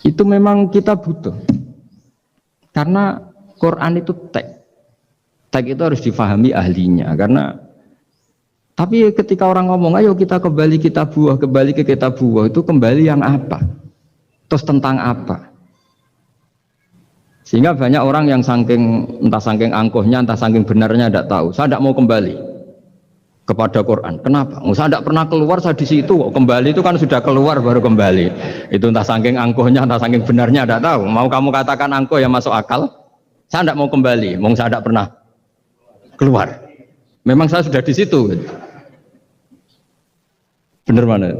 Itu memang kita butuh. Karena Quran itu teks. Teks itu harus difahami ahlinya. Tapi ketika orang ngomong, ayo kita kembali kitabullah, kembali ke kitabullah, itu kembali yang apa? Terus tentang apa? Sehingga banyak orang yang entah saking angkuhnya, entah saking benarnya tidak tahu. Saya tidak mau kembali kepada Quran. Kenapa? Saya tidak pernah keluar, saya di situ. Kembali itu kan sudah keluar baru kembali. Itu entah saking angkuhnya, entah saking benarnya tidak tahu. Mau kamu katakan angkuh yang masuk akal? Saya tidak mau kembali. Saya tidak pernah keluar. Memang saya sudah di situ. Benar mana?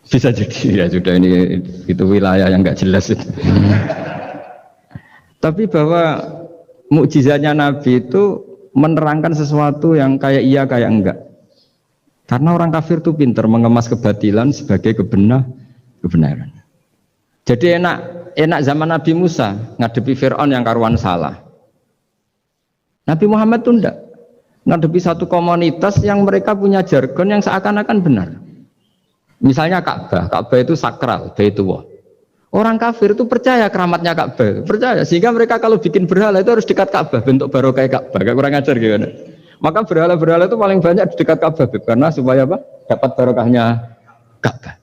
Bisa jadi ya sudah ini itu wilayah yang nggak jelas itu. Tapi bahwa mukjizatnya Nabi itu menerangkan sesuatu yang kayak iya kayak enggak. Karena orang kafir itu pintar mengemas kebatilan sebagai kebenaran. Jadi enak zaman Nabi Musa ngadepi Fir'aun yang karuan salah. Nabi Muhammad itu enggak. Ngadepi satu komunitas yang mereka punya jargon yang seakan-akan benar. Misalnya Ka'bah itu sakral, Baitullah. Orang kafir itu percaya keramatnya Ka'bah, percaya. Sehingga mereka kalau bikin berhala itu harus dekat Ka'bah, bentuk barokah Ka'bah. Gak kurang ajar gimana? Maka berhala-berhala itu paling banyak di dekat Ka'bah, karena supaya apa? Dapat barokahnya Ka'bah.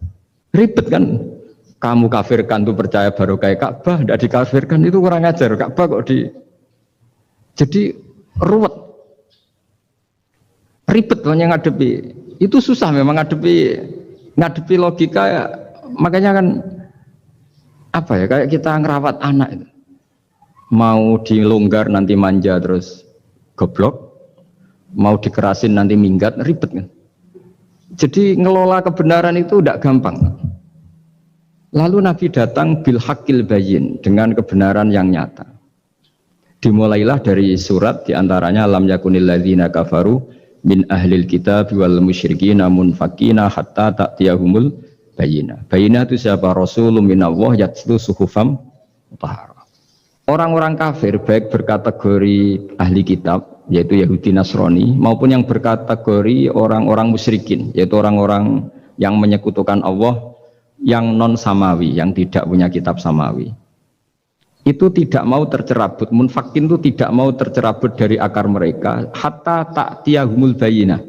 Ribet kan? Kamu kafirkan tuh percaya barokah Ka'bah, tidak dikafirkan itu kurang ajar. Ka'bah kok jadi ruwet. Ribet banyak ngadepi. Itu susah memang ngadepi logika. Makanya kan apa ya, kayak kita ngerawat anak itu. Mau dilonggar nanti manja terus goblok, mau dikerasin nanti minggat, ribet kan. Jadi ngelola kebenaran itu tidak gampang. Lalu Nabi datang bil haqqil bayyin, dengan kebenaran yang nyata. Dimulailah dari surat diantaranya lam yakunil ladzina kafaru min ahlil kitab wal musyrikin munfakina hatta ta'tiyahumul bayyinah. Bayyinah itu siapa? Rasulun minallah yatlu suhufam mutahharah. Orang-orang kafir baik berkategori ahli kitab yaitu Yahudi Nasrani maupun yang berkategori orang-orang musyrikin yaitu orang-orang yang menyekutukan Allah yang non samawi, yang tidak punya kitab samawi. Itu tidak mau tercerabut, munfakin itu tidak mau tercerabut dari akar mereka hatta ta'tiyahumul bayyinah,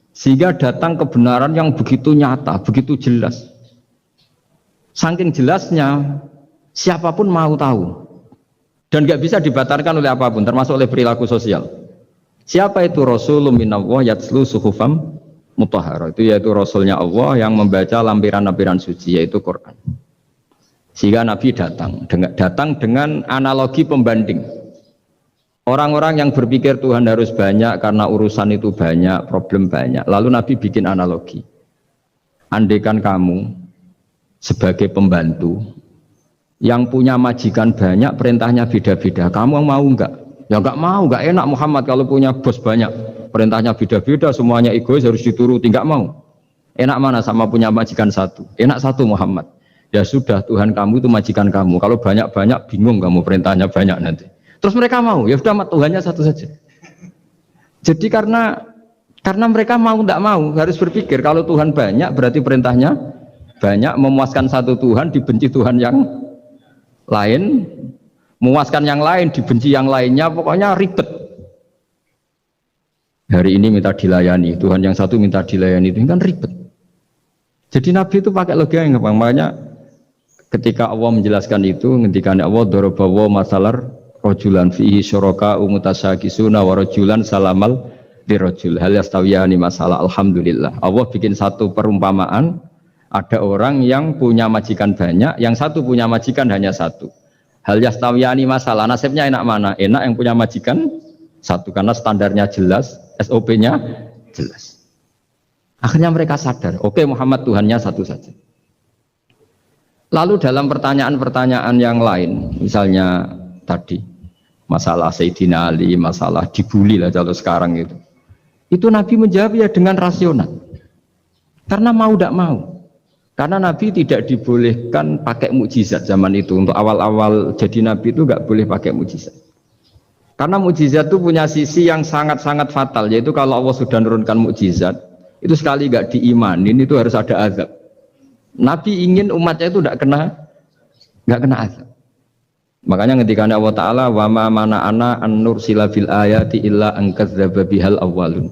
sehingga datang kebenaran yang begitu nyata, begitu jelas. Saking jelasnya siapapun mau tahu dan nggak bisa dibatalkan oleh apapun, termasuk oleh perilaku sosial. Siapa itu? Rasulun minallah yatlu suhufam mutahharah, itu yaitu Rasulnya Allah yang membaca lampiran-lampiran suci, yaitu Quran. Sehingga Nabi datang dengan analogi pembanding. Orang-orang yang berpikir Tuhan harus banyak karena urusan itu banyak, problem banyak. Lalu Nabi bikin analogi. Andaikan kamu sebagai pembantu yang punya majikan banyak, perintahnya beda-beda, kamu mau enggak? Ya enggak mau, enggak enak Muhammad kalau punya bos banyak, perintahnya beda-beda, semuanya egois harus dituruti, enggak mau. Enak mana sama punya majikan satu? Enak satu Muhammad. Ya sudah, Tuhan kamu itu majikan kamu. Kalau banyak-banyak bingung kamu, perintahnya banyak nanti. Terus mereka mau, ya sudah Tuhannya satu saja. Jadi karena mereka mau tidak mau, harus berpikir kalau Tuhan banyak berarti perintahnya banyak, memuaskan satu Tuhan dibenci Tuhan yang lain, memuaskan yang lain dibenci yang lainnya, pokoknya ribet. Hari ini minta dilayani, Tuhan yang satu minta dilayani, itu kan ribet. Jadi Nabi itu pakai logika yang gampang. Makanya ketika Allah menjelaskan itu, ketika Allah dorobawa masalar rojulan fihi syuraka umutasakisuna wa rojulan salamal dirojul hal yastawiyani masalah. Alhamdulillah Allah bikin satu perumpamaan, ada orang yang punya majikan banyak, yang satu punya majikan hanya satu. Hal yastawiyani masalah, nasibnya enak mana? Enak yang punya majikan satu, karena standarnya jelas, SOP-nya jelas. Akhirnya mereka sadar, oke, Muhammad Tuhannya satu saja. Lalu dalam pertanyaan-pertanyaan yang lain, misalnya tadi masalah Sayyidina Ali, masalah dibully lah kalau sekarang itu Nabi menjawab ya dengan rasional. Karena mau tidak mau. Karena Nabi tidak dibolehkan pakai mukjizat zaman itu. Untuk awal-awal jadi Nabi itu nggak boleh pakai mukjizat. Karena mukjizat itu punya sisi yang sangat-sangat fatal, yaitu kalau Allah sudah menurunkan mukjizat, itu sekali nggak diimanin itu harus ada azab. Nabi ingin umatnya itu nggak kena azab. Makanya ketika Allah Ta'ala wa ma mana ana an nursila bil ayati illa an kadzdzaba bihal awwalun.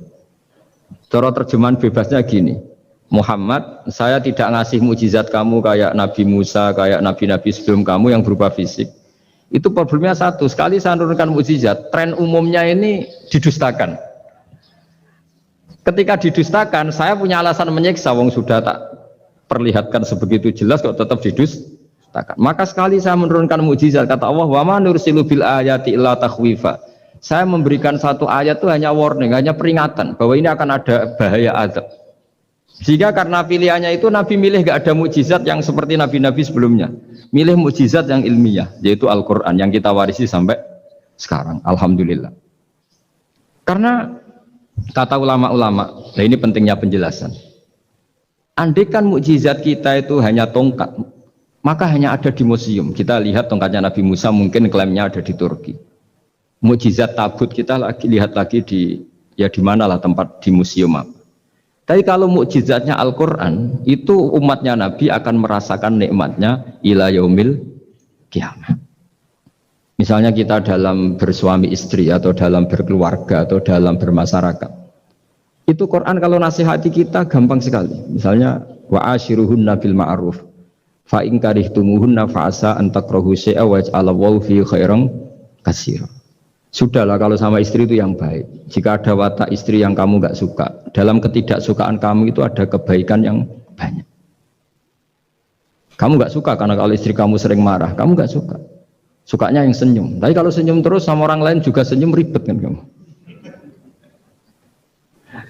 Cara terjemahan bebasnya gini. Muhammad, saya tidak ngasih mukjizat kamu kayak Nabi Musa, kayak nabi-nabi sebelum kamu yang berupa fisik. Itu problemnya satu, sekali saya menurunkan mukjizat, tren umumnya ini didustakan. Ketika didustakan, saya punya alasan menyiksa, wong sudah tak perlihatkan sebegitu jelas kok tetap didustakan. Maka sekali saya menurunkan mukjizat, kata Allah, wa ma nursilu bil ayati illa takhwifa. Saya memberikan satu ayat itu hanya warning, hanya peringatan bahwa ini akan ada bahaya azab. Sehingga karena pilihannya itu Nabi milih gak ada mukjizat yang seperti nabi-nabi sebelumnya, milih mukjizat yang ilmiah, yaitu Al-Quran yang kita warisi sampai sekarang. Alhamdulillah. Karena kata ulama-ulama, nah ini pentingnya penjelasan. Andaikan mukjizat kita itu hanya tongkat, maka hanya ada di museum. Kita lihat tongkatnya Nabi Musa, mungkin klaimnya ada di Turki. Mukjizat tabut kita lihat lagi di mana lah tempat di museum apa. Tapi kalau mukjizatnya Al-Quran, itu umatnya Nabi akan merasakan nikmatnya ila yaumil kiamah. Misalnya kita dalam bersuami istri atau dalam berkeluarga atau dalam bermasyarakat. Itu Quran kalau nasihati kita gampang sekali. Misalnya wa ashiruhunna bil ma'ruf fa in karihtumuhunna fa asa an takrahu syai'a wa yaj'alallahu fi khairan katsira. Sudahlah kalau sama istri itu yang baik. Jika ada watak istri yang kamu nggak suka, dalam ketidaksukaan kamu itu ada kebaikan yang banyak. Kamu nggak suka karena kalau istri kamu sering marah, kamu nggak suka. Sukanya yang senyum. Tapi kalau senyum terus sama orang lain juga senyum, ribet kan kamu.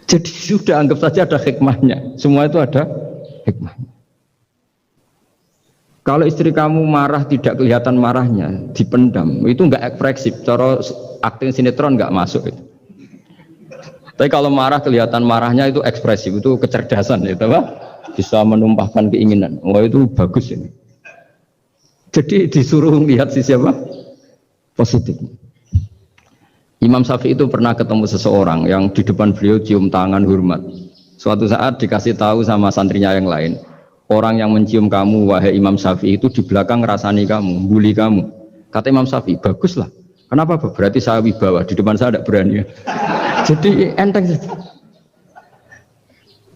Jadi sudah anggap saja ada hikmahnya. Semua itu ada hikmahnya. Kalau istri kamu marah tidak kelihatan marahnya, dipendam, itu enggak ekspresif. Cara akting sinetron enggak masuk itu. Tapi kalau marah kelihatan marahnya itu ekspresif, itu kecerdasan, itu apa? Bisa menumpahkan keinginan. Wah itu bagus ini. Jadi disuruh lihat sisi apa? Positif. Imam Syafi'i itu pernah ketemu seseorang yang di depan beliau cium tangan hormat. Suatu saat dikasih tahu sama santrinya yang lain. Orang yang mencium kamu, wahai Imam Syafi'i, itu di belakang ngerasani kamu, bully kamu. Kata Imam Syafi'i, baguslah. Kenapa? Berarti saya wibawa, di depan saya tidak berani. Jadi enteng.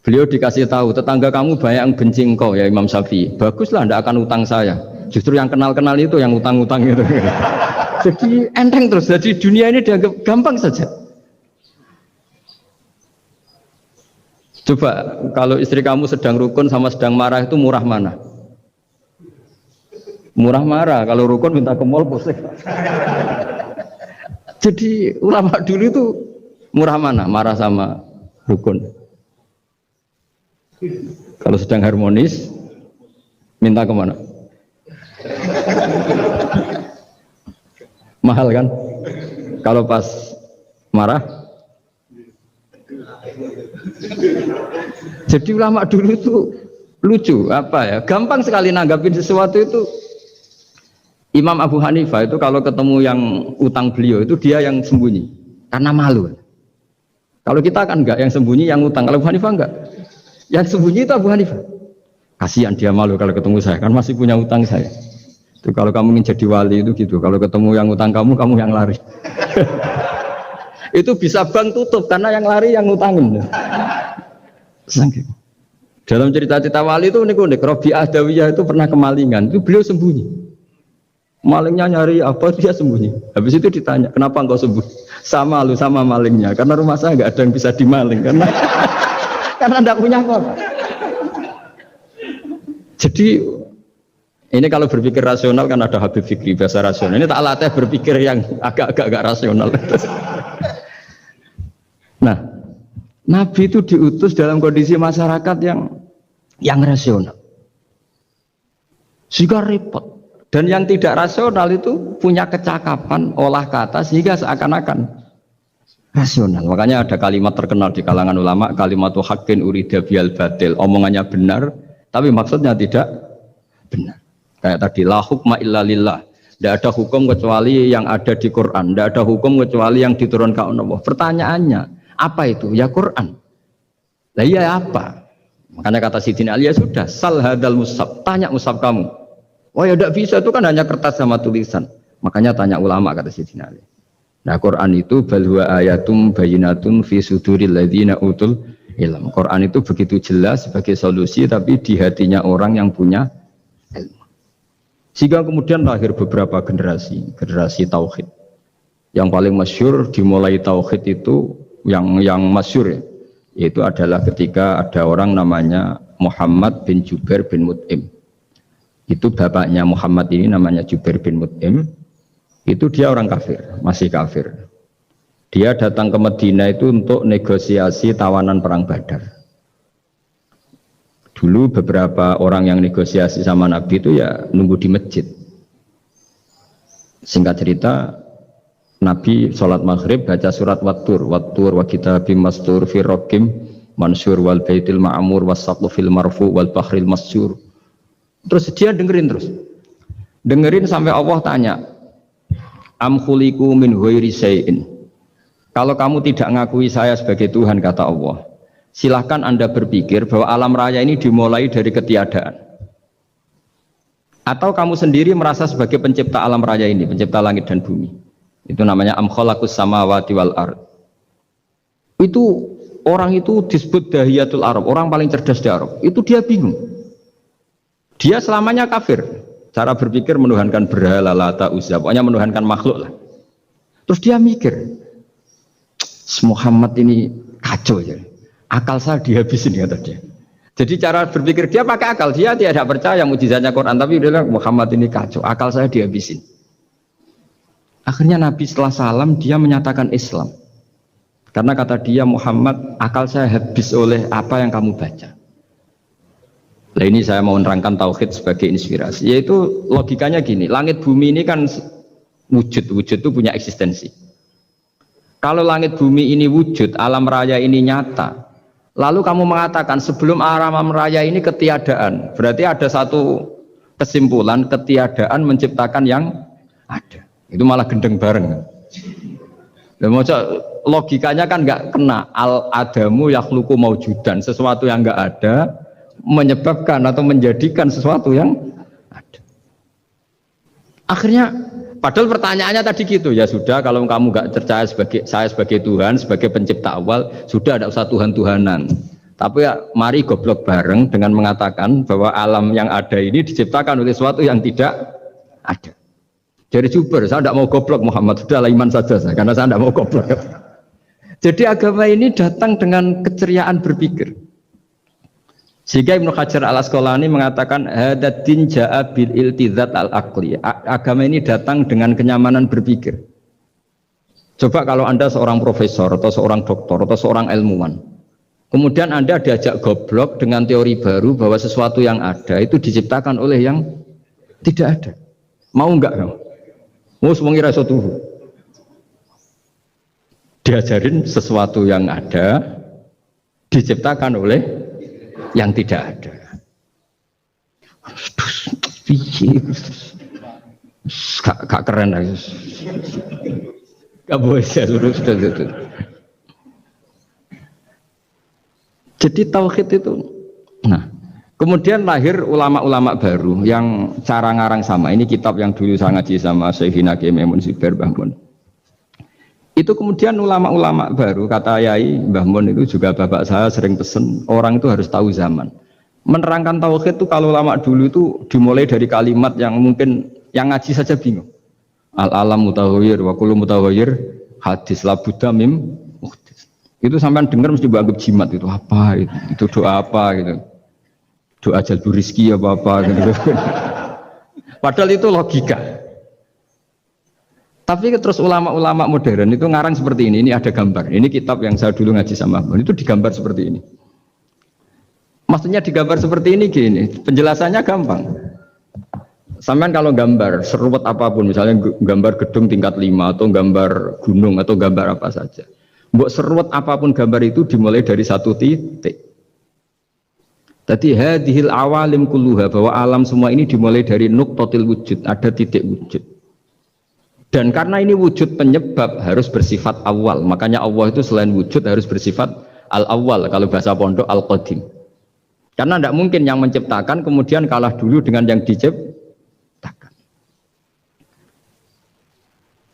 Beliau dikasih tahu, tetangga kamu banyak yang benci engkau ya Imam Syafi'i. Baguslah, tidak akan utang saya. Justru yang kenal-kenal itu yang utang-utang itu. Jadi enteng terus. Jadi dunia ini dianggap gampang saja. Coba kalau istri kamu sedang rukun sama sedang marah itu murah mana? Murah marah, kalau rukun minta ke mall pusing. Jadi ulama dulu itu murah mana? Marah sama rukun. Kalau sedang harmonis minta kemana? Mahal kan? Kalau pas marah? Jadi ulama dulu itu lucu apa ya, gampang sekali nanggapin sesuatu itu. Imam Abu Hanifah itu kalau ketemu yang utang beliau itu dia yang sembunyi karena malu. Kalau kita kan enggak, yang sembunyi yang utang. Kalau Abu Hanifah enggak, yang sembunyi itu Abu Hanifah. Kasihan dia malu kalau ketemu saya, kan masih punya utang saya. Itu kalau kamu ingin jadi wali itu gitu, kalau ketemu yang utang kamu yang lari. Itu bisa bank tutup karena yang lari yang ngutangin. Dalam cerita-cerita wali itu unik-unik. Rabi'ah Adawiyah itu pernah kemalingan, itu beliau sembunyi. Malingnya nyari apa, dia sembunyi. Habis itu ditanya, kenapa engkau sembunyi? Sama lu sama malingnya, karena rumah saya nggak ada yang bisa dimaling karena karena enggak punya apa-apa. Jadi ini kalau berpikir rasional kan ada Habib Fikri bahasa rasional. Ini tak latih berpikir yang agak-agak rasional. Nah, Nabi itu diutus dalam kondisi masyarakat yang rasional. Sehingga repot. Dan yang tidak rasional itu punya kecakapan olah kata sehingga seakan-akan rasional. Makanya ada kalimat terkenal di kalangan ulama, kalimatu haqqin urida bihal batil. Omongannya benar, tapi maksudnya tidak benar. Kayak tadi, la hukma illa lillah. Tidak ada hukum kecuali yang ada di Quran. Tidak ada hukum kecuali yang diturunkan Allah. Pertanyaannya, apa itu? Ya Quran. Lah iya apa? Makanya kata Sidin Ali, ya sudah, sal hadal mushaf, tanya mushaf kamu. Oh ya tidak bisa, itu kan hanya kertas sama tulisan. Makanya tanya ulama, kata Sidin Ali. Nah Quran itu bal huwa ayatum bayinatun fi suduril ladzina utul ilm. Quran itu begitu jelas sebagai solusi, tapi di hatinya orang yang punya ilmu. Sehingga kemudian lahir beberapa generasi tauhid. Yang paling masyhur dimulai tauhid itu yang masyhur ya, yaitu adalah ketika ada orang namanya Muhammad bin Jubair bin Mut'im. Itu bapaknya Muhammad ini namanya Jubair bin Mut'im. Itu dia orang kafir, masih kafir. Dia datang ke Madinah itu untuk negosiasi tawanan perang Badar. Dulu beberapa orang yang negosiasi sama Nabi itu ya nunggu di masjid. Singkat cerita, Nabi sholat maghrib baca surat Wattur wa kitabim mastur fi raqim mansur wal baitil ma'mur wasaqlu fil marfu wal bahril masyur. Terus dia dengerin sampai Allah tanya, am khuliqu min ghairi syai'in. Kalau kamu tidak ngakui saya sebagai Tuhan, kata Allah, silahkan Anda berpikir bahwa alam raya ini dimulai dari ketiadaan. Atau kamu sendiri merasa sebagai pencipta alam raya ini, pencipta langit dan bumi. Itu namanya am khalaqus samawati wal ard. Itu orang itu disebut dahiyatul Arab, orang paling cerdas di Arab. Itu dia bingung. Dia selamanya kafir. Cara berpikir menuhankan berhala, Lata, Uzza, pokoknya menuhankan makhluk lah. Terus dia mikir, Muhammad ini kacau ya. Akal saya dihabisin, kata dia. Jadi cara berpikir dia pakai akal. Dia tidak percaya mukjizatnya Quran, tapi dia bilang Muhammad ini kacau. Akal saya dihabisin. Akhirnya Nabi setelah salam dia menyatakan Islam. Karena kata dia, Muhammad, akal saya habis oleh apa yang kamu baca. Nah ini saya mau menerangkan tauhid sebagai inspirasi. Yaitu logikanya gini, langit bumi ini kan wujud itu punya eksistensi. Kalau langit bumi ini wujud, alam raya ini nyata, lalu kamu mengatakan sebelum alam raya ini ketiadaan, berarti ada satu kesimpulan ketiadaan menciptakan yang ada. Itu malah gendeng bareng. Logikanya kan nggak kena. Al-adamu yakhluqu maujudan, sesuatu yang nggak ada menyebabkan atau menjadikan sesuatu yang ada. Akhirnya, padahal pertanyaannya tadi gitu, ya sudah kalau kamu nggak percaya saya sebagai Tuhan, sebagai pencipta awal, sudah ada usah Tuhan-Tuhanan. Tapi ya, mari goblok bareng dengan mengatakan bahwa alam yang ada ini diciptakan oleh sesuatu yang tidak ada. Jadi Jubair, saya tidak mau goblok Muhammad, sudah iman saja saya, karena saya tidak mau goblok. Jadi agama ini datang dengan keceriaan berpikir. Sehingga Ibnu Hajar al-Asqalani mengatakan hadatin ja'a bil iltizat al-aqli. Agama ini datang dengan kenyamanan berpikir. Coba kalau Anda seorang profesor atau seorang doktor atau seorang ilmuwan, kemudian Anda diajak goblok dengan teori baru bahwa sesuatu yang ada itu diciptakan oleh yang tidak ada. Mau enggak kamu? Mau mengira sesuatu. Diajarin sesuatu yang ada diciptakan oleh yang tidak ada. Gak keren lagi. Gak boleh saya lurus itu. Jadi tauhid itu. Nah, kemudian lahir ulama-ulama baru yang cara ngarang sama. Ini kitab yang dulu saya ngaji sama Syekhina Kiai Maimun Zubair Mbah Mun. Itu kemudian ulama-ulama baru, kata Yai Mbah Mun itu juga bapak saya sering pesen, orang itu harus tahu zaman. Menerangkan tauhid itu kalau ulama dulu itu dimulai dari kalimat yang mungkin yang ngaji saja bingung. Al-alam mutaghayyir wa kullu mutaghayyir hadis la budda mim muhdits. Itu sampean dengar mesti anggap jimat itu apa itu? Itu doa apa gitu. Doa jalbur rizki apa gitu. Padahal itu logika. Tapi terus ulama-ulama modern itu ngarang seperti ini ada gambar. Ini kitab yang saya dulu ngaji sama Ahmad, itu digambar seperti ini. Maksudnya digambar seperti ini gini, penjelasannya gampang. Sampean kalau gambar seruat apapun, misalnya gambar gedung tingkat 5 atau gambar gunung atau gambar apa saja. Mbok seruat apapun gambar itu dimulai dari satu titik. Tadi hadhil awalim kulluha, bahwa alam semua ini dimulai dari nuqtatil wujud, ada titik wujud. Dan karena ini wujud penyebab harus bersifat awal, makanya Allah itu selain wujud harus bersifat al-awwal, kalau bahasa pondok al-qadim. Karena tidak mungkin yang menciptakan kemudian kalah dulu dengan yang diciptakan.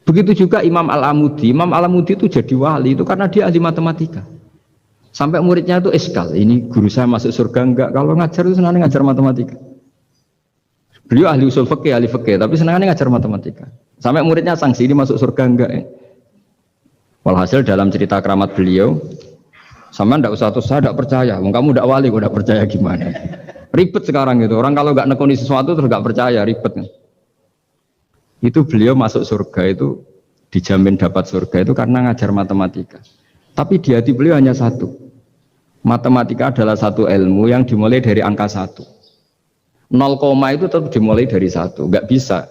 Begitu juga Imam Al-Amudi. Imam Al-Amudi itu jadi wali itu karena dia ahli matematika. Sampai muridnya itu eskal, ini guru saya masuk surga enggak? Kalau ngajar itu senangnya ngajar matematika. Beliau ahli usul fikih, ahli fikih, tapi senangnya ngajar matematika. Sampai muridnya sanksi, ini masuk surga enggak? Walhasil dalam cerita keramat beliau, sama ndak usah terus saya tidak percaya, kamu ndak wali, kok ndak percaya gimana? Ribet sekarang itu, orang kalau nggak nekuni sesuatu terus nggak percaya, ribet. Itu beliau masuk surga itu dijamin dapat surga itu karena ngajar matematika. Tapi di hati beliau hanya satu, matematika adalah satu ilmu yang dimulai dari angka 1. 0, itu tetap dimulai dari 1, nggak bisa.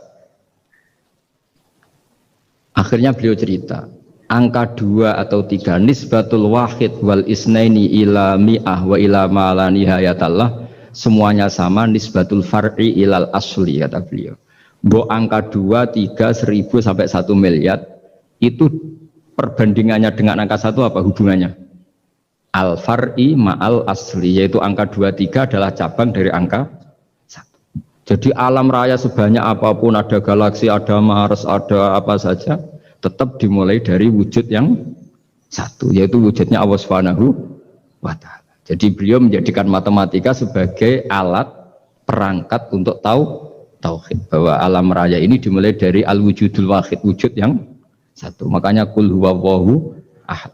Akhirnya beliau cerita. Angka 2 atau 3 nisbatul wahid wal isnaini ila mi'ah wa ila ma la nihayatallah, semuanya sama, nisbatul far'i ilal asli, kata beliau. Mbok angka 2, 3, 1000 sampai 1 miliar itu perbandingannya dengan angka 1 apa hubungannya? Al far'i ma'al asli, yaitu angka 2, 3 adalah cabang dari angka 1. Jadi alam raya sebanyak apapun, ada galaksi, ada Mars, ada apa saja, tetap dimulai dari wujud yang 1, yaitu wujudnya Allah Subhanahu wa ta'ala. Jadi beliau menjadikan matematika sebagai alat perangkat untuk tahu tauhid, bahwa alam raya ini dimulai dari al-wujudul wahid, wujud yang 1. Makanya kul huwallahu ahad,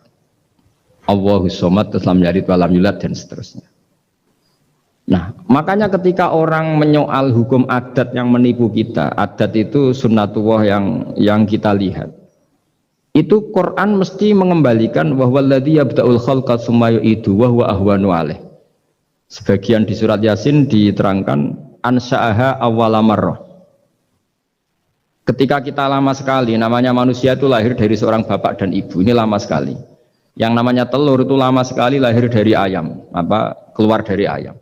Allahus somad, terus lam yalid wa lam yulad, dan seterusnya. Nah, makanya ketika orang menyoal hukum adat yang menipu kita, adat itu sunnatullah yang kita lihat. Itu Quran mesti mengembalikan bahwa alladzi yabda'ul khalqa tsumma yu'idu wa huwa ahwanu alaih. Sebagian di surat Yasin diterangkan ansha'aha awwala marrah. Ketika kita lama sekali, namanya manusia itu lahir dari seorang bapak dan ibu, ini lama sekali. Yang namanya telur itu lama sekali lahir dari ayam, keluar dari ayam.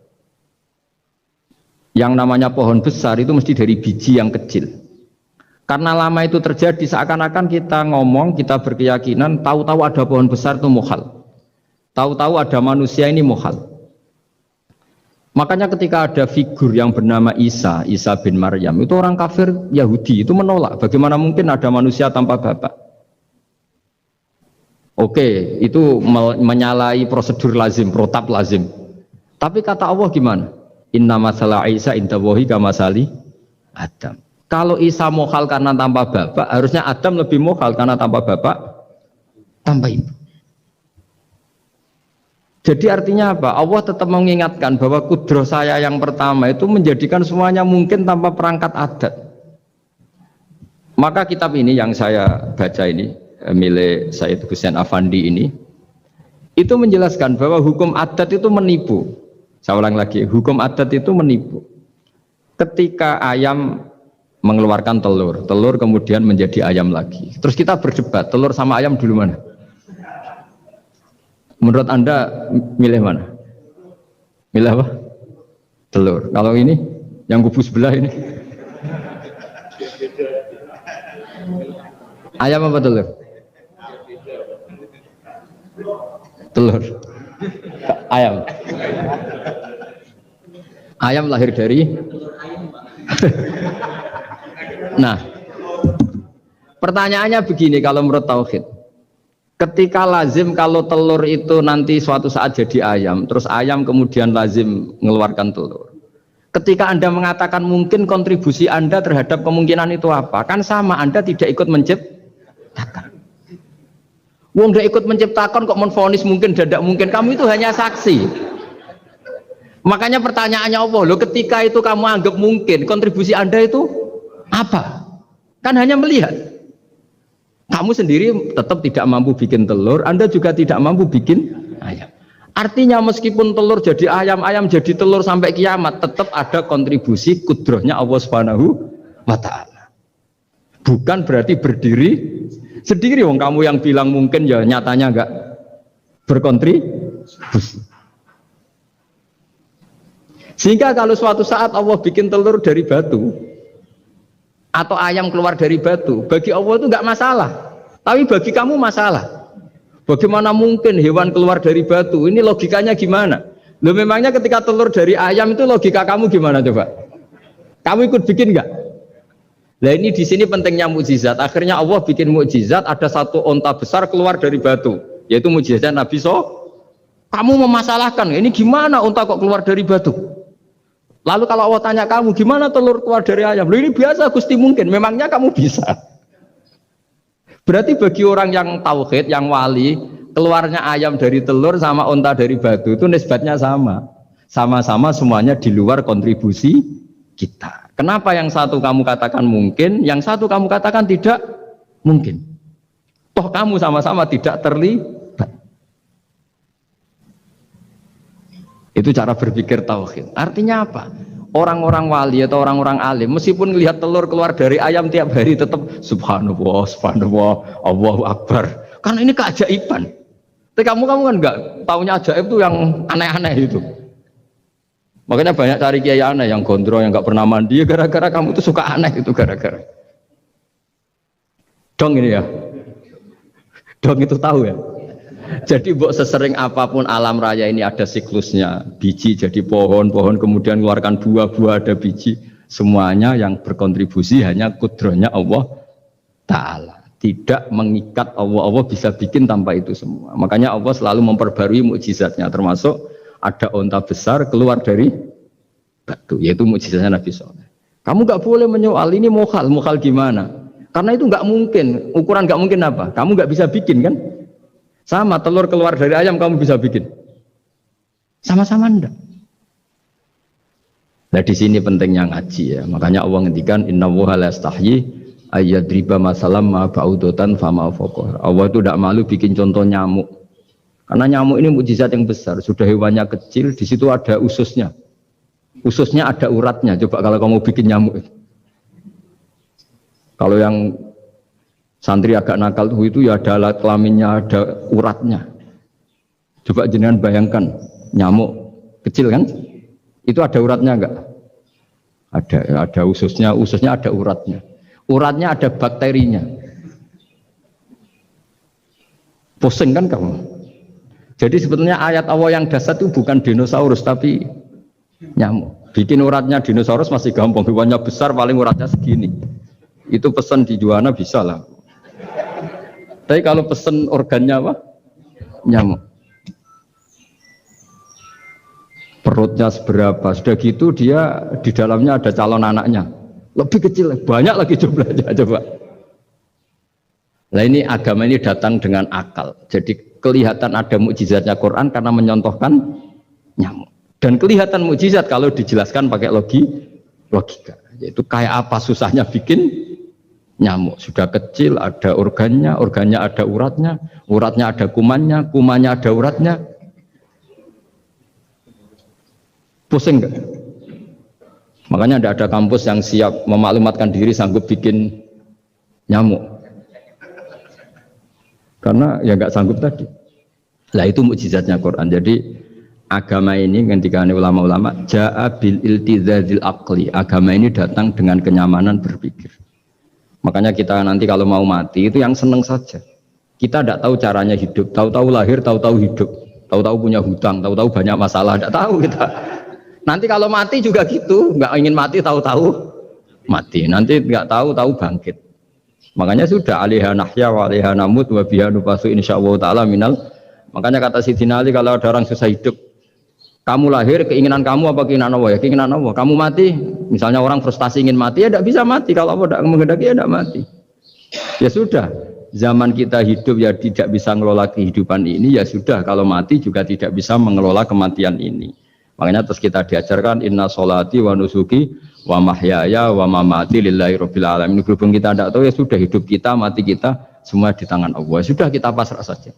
Yang namanya pohon besar itu mesti dari biji yang kecil. Karena lama itu terjadi, seakan-akan kita ngomong, kita berkeyakinan, tahu-tahu ada pohon besar itu muhal. Tahu-tahu ada manusia ini muhal. Makanya ketika ada figur yang bernama Isa bin Maryam, itu orang kafir Yahudi, itu menolak. Bagaimana mungkin ada manusia tanpa bapak? Oke, itu menyalahi prosedur lazim, protap lazim. Tapi kata Allah gimana? Inna masalah Isa indawahi kamasali Adam. Kalau Isa mohal karena tanpa bapak, harusnya Adam lebih mohal karena tanpa bapak, tanpa ibu. Jadi artinya apa? Allah tetap mengingatkan bahwa kudroh saya yang pertama itu menjadikan semuanya mungkin tanpa perangkat adat. Maka kitab ini yang saya baca ini, milik Sayyid Husain Afandi ini, itu menjelaskan bahwa hukum adat itu menipu. Saya ulang lagi, hukum adat itu menipu. Ketika ayam mengeluarkan telur, telur kemudian menjadi ayam lagi. Terus kita berdebat, telur sama ayam dulu mana? Menurut Anda milih mana? Milih apa? Telur. Kalau ini, yang kubu sebelah ini? Ayam apa telur? Telur. Ayam. Ayam lahir dari Nah, pertanyaannya begini kalau menurut tauhid. Ketika lazim kalau telur itu nanti suatu saat jadi ayam, terus ayam kemudian lazim mengeluarkan telur. Ketika Anda mengatakan mungkin kontribusi Anda terhadap kemungkinan itu apa? Kan sama, Anda tidak ikut menciptakan. Wong tidak ikut menciptakan kok menvonis mungkin dan tidak mungkin, kamu itu hanya saksi. Makanya pertanyaannya Allah, loh ketika itu kamu anggap mungkin, kontribusi Anda itu apa? Kan hanya melihat. Kamu sendiri tetap tidak mampu bikin telur, Anda juga tidak mampu bikin ayam. Artinya meskipun telur jadi ayam, ayam jadi telur sampai kiamat, tetap ada kontribusi kudrohnya Allah Subhanahu wa ta'ala. Bukan berarti berdiri sendiri. Wong kamu yang bilang mungkin ya nyatanya enggak berkontribusi. Sehingga kalau suatu saat Allah bikin telur dari batu atau ayam keluar dari batu, bagi Allah itu enggak masalah. Tapi bagi kamu masalah. Bagaimana mungkin hewan keluar dari batu? Ini logikanya gimana? Loh memangnya ketika telur dari ayam itu logika kamu gimana coba? Kamu ikut bikin nggak? Nah ini di sini pentingnya mukjizat. Akhirnya Allah bikin mukjizat, ada satu onta besar keluar dari batu, yaitu mukjizat Nabi So. Kamu memasalahkan, ini gimana onta kok keluar dari batu? Lalu kalau Allah tanya kamu, gimana telur keluar dari ayam? Loh ini biasa Gusti mungkin, memangnya kamu bisa? Berarti bagi orang yang tauhid, yang wali, keluarnya ayam dari telur sama onta dari batu itu nisbatnya sama. Sama-sama semuanya di luar kontribusi kita. Kenapa yang satu kamu katakan mungkin, yang satu kamu katakan tidak mungkin? Toh kamu sama-sama tidak terlibat. Itu cara berpikir tauhid. Artinya apa? Orang-orang wali atau orang-orang alim meskipun melihat telur keluar dari ayam tiap hari tetap subhanallah, subhanallah, Allahu Akbar. Karena ini keajaiban. Tapi kamu kan enggak taunya ajaib itu yang aneh-aneh itu. Makanya banyak cari kiai aneh yang gondrong, yang enggak pernah mandi gara-gara kamu tuh suka aneh itu gara-gara. Dong ini ya. Dong itu tahu ya. Jadi buat sesering apapun alam raya ini ada siklusnya, biji jadi pohon, pohon kemudian keluarkan buah-buah ada biji, semuanya yang berkontribusi hanya kudrohnya Allah Ta'ala, tidak mengikat Allah bisa bikin tanpa itu semua. Makanya Allah selalu memperbarui mukjizatnya, termasuk ada onta besar keluar dari batu, yaitu mukjizatnya Nabi Soleh. Kamu nggak boleh menyoal ini mukhal gimana? Karena itu nggak mungkin, ukuran nggak mungkin apa? Kamu nggak bisa bikin kan? Sama telur keluar dari ayam kamu bisa bikin, sama-sama enggak. Nah di sini pentingnya ngaji ya. Makanya Allah ngendikan innallaha la yastahyi ayyadriba masalam ma ba'udatan fama faqah. Allah itu tidak malu bikin contoh nyamuk. Karena nyamuk ini mukjizat yang besar. Sudah hewannya kecil, di situ ada ususnya. Ususnya ada uratnya. Coba kalau kamu bikin nyamuk. Kalau yang santri agak nakal itu ya ada alat kelaminnya, ada uratnya. Coba jenengan bayangkan nyamuk kecil kan? Itu ada uratnya enggak? Ada ususnya ada uratnya. Uratnya ada bakterinya. Pusing kan kamu? Jadi sebetulnya ayat Allah yang dasar itu bukan dinosaurus tapi nyamuk. Bikin uratnya dinosaurus masih gampang, hewannya besar paling uratnya segini. Itu pesan di Juwana bisa lah. Tapi kalau pesen organnya apa? Nyamuk. Perutnya seberapa? Sudah gitu dia di dalamnya ada calon anaknya. Lebih kecil, banyak lagi jumlahnya coba. Nah ini agama ini datang dengan akal. Jadi kelihatan ada mukjizatnya Quran karena menyontohkan nyamuk. Dan kelihatan mukjizat kalau dijelaskan pakai logika. Yaitu kayak apa susahnya bikin nyamuk, sudah kecil ada organnya ada uratnya ada kumannya ada uratnya. Pusing enggak? Makanya tidak ada kampus yang siap memaklumatkan diri sanggup bikin nyamuk karena ya enggak sanggup tadi. Lah itu mukjizatnya Quran. Jadi agama ini ketika ulama-ulama ja'a bil iltizazil aqli, agama ini datang dengan kenyamanan berpikir. Makanya kita nanti kalau mau mati itu yang seneng saja. Kita tidak tahu caranya hidup, tahu-tahu lahir, tahu-tahu hidup, tahu-tahu punya hutang, tahu-tahu banyak masalah, tidak tahu kita. Nanti kalau mati juga gitu, nggak ingin mati, tahu-tahu mati. Nanti nggak tahu bangkit. Makanya sudah alaiha nahya wa alaiha namut wa biha nubasu insyaallah taala minal. Makanya kata Sidina Ali kalau ada orang susah hidup, kamu lahir keinginan kamu apa keinginan Allah? Ya keinginan Allah. Kamu mati, misalnya orang frustasi ingin mati ya tidak bisa mati. Kalau Allah tidak menghendaki ya tidak mati. Ya sudah, zaman kita hidup ya tidak bisa mengelola kehidupan ini ya sudah. Kalau mati juga tidak bisa mengelola kematian ini. Makanya terus kita diajarkan inna sholati wa nusuki wa mahyaya wa mamati lillahi rabbil alamin. Berhubung kita tidak tahu ya sudah hidup kita, mati kita semua di tangan Allah. Sudah kita pasrah saja.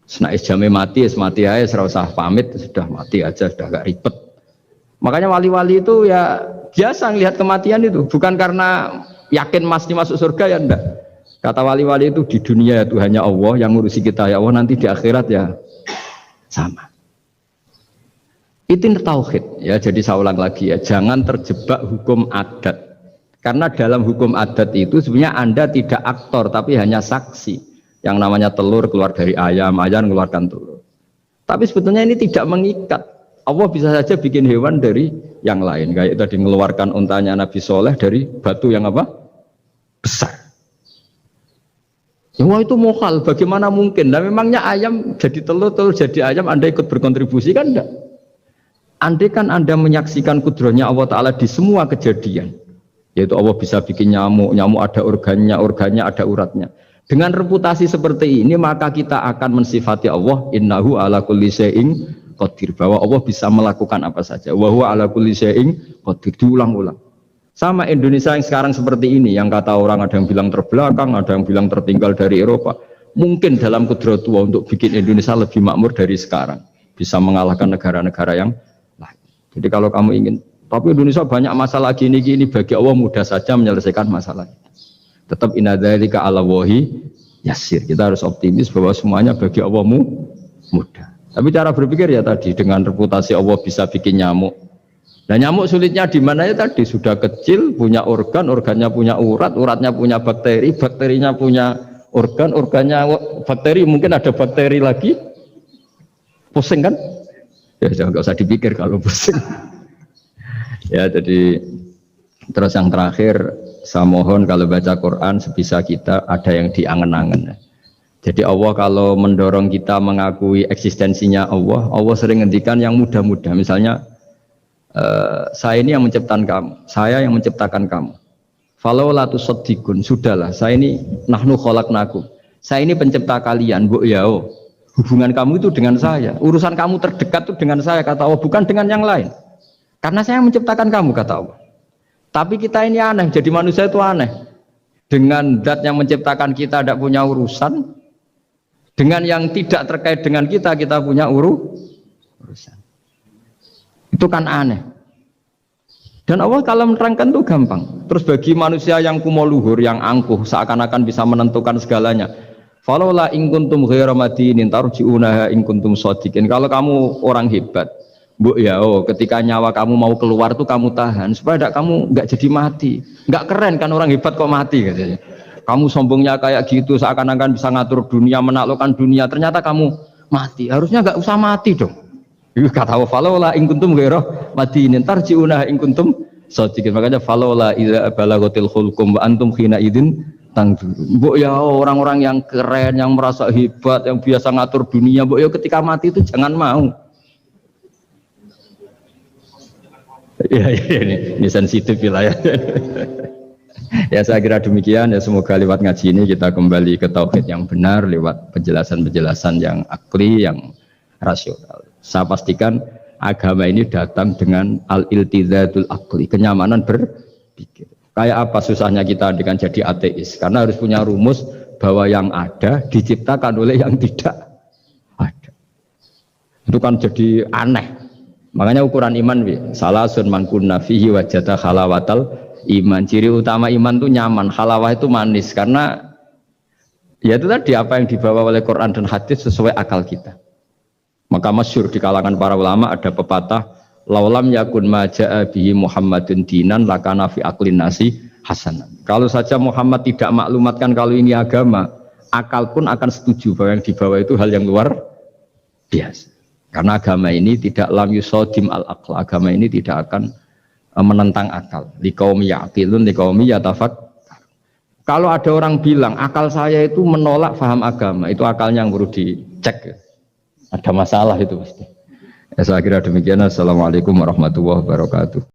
Senais jamnya mati aja, serasa pamit, sudah mati aja, sudah gak ribet. Makanya wali-wali itu ya biasa ngelihat kematian itu, bukan karena yakin pasti masuk surga ya enggak. Kata wali-wali itu di dunia itu hanya Allah yang ngurusi kita ya Allah, nanti di akhirat ya sama. Itu tauhid ya. Jadi saya ulang lagi ya, jangan terjebak hukum adat. Karena dalam hukum adat itu sebenarnya Anda tidak aktor tapi hanya saksi. Yang namanya telur keluar dari ayam, ayam mengeluarkan telur. Tapi sebetulnya ini tidak mengikat. Allah bisa saja bikin hewan dari yang lain. Kayak tadi mengeluarkan untanya Nabi Soleh dari batu yang apa? Besar. Ya, wah itu mukhal, bagaimana mungkin? Nah memangnya ayam jadi telur jadi ayam, Anda ikut berkontribusi kan enggak? Andai kan Anda menyaksikan kudrohnya Allah Ta'ala di semua kejadian, yaitu Allah bisa bikin nyamuk ada organnya ada uratnya. Dengan reputasi seperti ini, maka kita akan mensifati Allah, innahu ala kulli syai'in qadir, bahwa Allah bisa melakukan apa saja. Wa huwa ala kulli syai'in qadir, diulang-ulang. Sama Indonesia yang sekarang seperti ini, yang kata orang ada yang bilang terbelakang, ada yang bilang tertinggal dari Eropa. Mungkin dalam kudrat Allah untuk bikin Indonesia lebih makmur dari sekarang, bisa mengalahkan negara-negara yang lain. Jadi kalau kamu ingin, tapi Indonesia banyak masalah gini, bagi Allah mudah saja menyelesaikan masalah. Tetap inna dzalika 'ala Allahi yasir. Kita harus optimis bahwa semuanya bagi Allah mudah. Tapi cara berpikir ya tadi, dengan reputasi Allah bisa bikin nyamuk. Nah nyamuk sulitnya di mana ya tadi, sudah kecil, punya organ, organnya punya urat, uratnya punya bakteri, bakterinya punya organ, organnya bakteri, mungkin ada bakteri lagi. Pusing kan? Ya nggak usah dipikir kalau pusing. Ya jadi terus yang terakhir, saya mohon kalau baca Quran sebisa kita ada yang diangen-angen. Jadi Allah kalau mendorong kita mengakui eksistensinya Allah, Allah sering ngendikan yang mudah-mudah. Misalnya, saya ini yang menciptakan kamu, saya yang menciptakan kamu. Falau la tusaddiqun, sudahlah, saya ini nahnu khalaqnakum. Saya ini pencipta kalian, Bu Yao. Hubungan kamu itu dengan saya, urusan kamu terdekat itu dengan saya, kata Allah, bukan dengan yang lain. Karena saya yang menciptakan kamu, kata Allah. Tapi kita ini aneh, jadi manusia itu aneh. Dengan zat yang menciptakan kita tidak punya urusan, dengan yang tidak terkait dengan kita punya urusan. Itu kan aneh. Dan Allah kalau menerangkan itu gampang. Terus bagi manusia yang kumoluhur, yang angkuh, seakan-akan bisa menentukan segalanya. Falaula in kuntum ghairu madinin tarji'unaha in kuntum shadiqin. Kalau kamu orang hebat, Bu ya, ketika nyawa kamu mau keluar tuh kamu tahan supaya kamu nggak jadi mati. Nggak keren kan orang hebat kok mati katanya. Kamu sombongnya kayak gitu, seakan-akan bisa ngatur dunia, menaklukkan dunia, ternyata kamu mati. Harusnya nggak usah mati dong. Kata Allah, falaula in kuntum ghairu madinin tarji'unaha in kuntum shadiqin. Makanya falaula idza balaghatil hulqum wa antum khina idzin tangzurun. Bu ya, orang-orang yang keren, yang merasa hebat, yang biasa ngatur dunia, Bu ya ketika mati itu jangan mau. Ya, ini sensitif wilayah. Ya saya kira demikian ya, semoga lewat ngaji ini kita kembali ke tauhid yang benar lewat penjelasan-penjelasan yang akli, yang rasional. Saya pastikan agama ini datang dengan al-iltizadul akli, kenyamanan berpikir. Kayak apa susahnya kita dengan jadi ateis? Karena harus punya rumus bahwa yang ada diciptakan oleh yang tidak ada. Itu kan jadi aneh. Makanya ukuran iman salasun man kunna fihi wajada halawatal iman. Ciri utama iman itu nyaman, halawah itu manis, karena ya itu tadi apa yang dibawa oleh Quran dan hadis sesuai akal kita. Maka masyhur di kalangan para ulama ada pepatah, laulam yakun ma jaa bihi Muhammadun dinan lakana fi aqlin nasi hasanan. Kalau saja Muhammad tidak maklumatkan kalau ini agama, akal pun akan setuju bahwa yang dibawa itu hal yang luar biasa. Karena agama ini tidak lam yusodim al-aql, agama ini tidak akan menentang akal. Liqaumi ya'qilun liqaumi yatafak. Kalau ada orang bilang akal saya itu menolak paham agama, itu akalnya yang perlu dicek. Ada masalah itu pasti. Ya, saya kira demikian. Assalamualaikum warahmatullahi wabarakatuh.